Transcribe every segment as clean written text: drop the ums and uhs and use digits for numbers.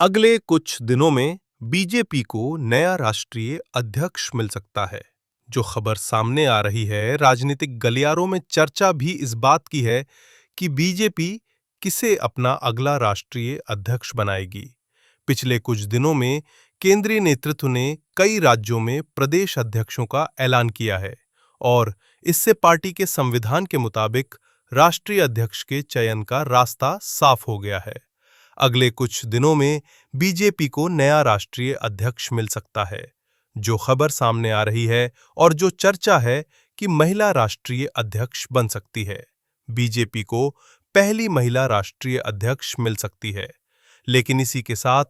अगले कुछ दिनों में बीजेपी को नया राष्ट्रीय अध्यक्ष मिल सकता है। जो खबर सामने आ रही है, राजनीतिक गलियारों में चर्चा भी इस बात की है कि बीजेपी किसे अपना अगला राष्ट्रीय अध्यक्ष बनाएगी। पिछले कुछ दिनों में केंद्रीय नेतृत्व ने कई राज्यों में प्रदेश अध्यक्षों का ऐलान किया है और इससे पार्टी के संविधान के मुताबिक राष्ट्रीय अध्यक्ष के चयन का रास्ता साफ हो गया है। अगले कुछ दिनों में बीजेपी को नया राष्ट्रीय अध्यक्ष मिल सकता है। जो खबर सामने आ रही है और जो चर्चा है कि महिला राष्ट्रीय अध्यक्ष बन सकती है। बीजेपी को पहली महिला राष्ट्रीय अध्यक्ष मिल सकती है, लेकिन इसी के साथ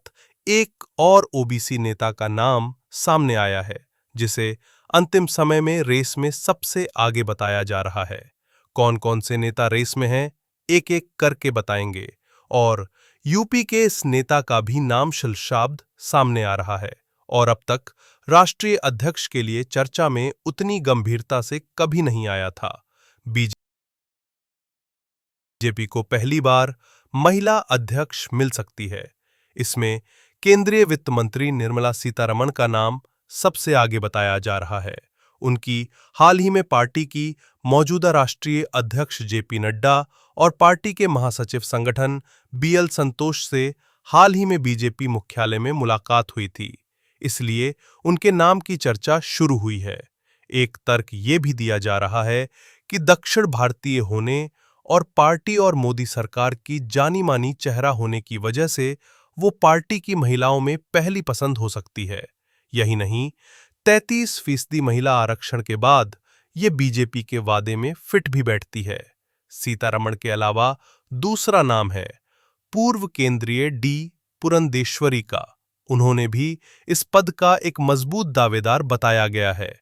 एक और ओबीसी नेता का नाम सामने आया है, जिसे अंतिम समय में रेस में सबसे आगे बताया जा रहा है। कौन-कौन से नेता रेस में हैं, एक-एक करके बताएंगे और यूपी के इस नेता का भी नाम शब्द सामने आ रहा है और अब तक राष्ट्रीय अध्यक्ष के लिए चर्चा में उतनी गंभीरता से कभी नहीं आया था। बीजेपी को पहली बार महिला अध्यक्ष मिल सकती है। इसमें केंद्रीय वित्त मंत्री निर्मला सीतारमण का नाम सबसे आगे बताया जा रहा है। उनकी हाल ही में पार्टी की मौजूदा राष्ट्रीय अध्यक्ष जेपी नड्डा और पार्टी के महासचिव संगठन बीएल संतोष से हाल ही में बीजेपी मुख्यालय में मुलाकात हुई थी, इसलिए उनके नाम की चर्चा शुरू हुई है। एक तर्क ये भी दिया जा रहा है कि दक्षिण भारतीय होने और पार्टी और मोदी सरकार की जानी मानी चेहरा होने की वजह से वो पार्टी की महिलाओं में पहली पसंद हो सकती है। यही नहीं, 33% महिला आरक्षण के बाद ये बीजेपी के वादे में फिट भी बैठती है। सीतारमण के अलावा दूसरा नाम है पूर्व केंद्रीय डी पुरंदेश्वरी का। उन्होंने भी इस पद का एक मजबूत दावेदार बताया गया है।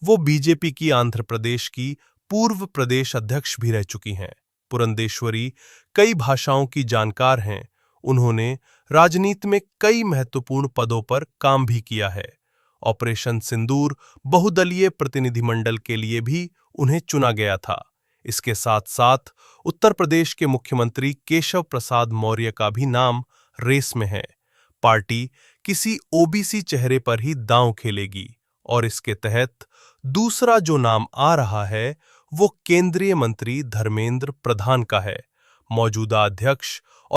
वो बीजेपी की आंध्र प्रदेश की पूर्व प्रदेश अध्यक्ष भी रह चुकी हैं। पुरंदेश्वरी कई भाषाओं की जानकार हैं। उन्होंने राजनीति में कई महत्वपूर्ण पदों पर काम भी किया है। ऑपरेशन सिंदूर बहुदलीय प्रतिनिधिमंडल के लिए भी उन्हें चुना गया था। इसके साथ साथ उत्तर प्रदेश के मुख्यमंत्री केशव प्रसाद मौर्य का भी नाम रेस में है। पार्टी किसी ओबीसी चेहरे पर ही दांव खेलेगी और इसके तहत दूसरा जो नाम आ रहा है वो केंद्रीय मंत्री धर्मेंद्र प्रधान का है। मौजूदा अध्यक्ष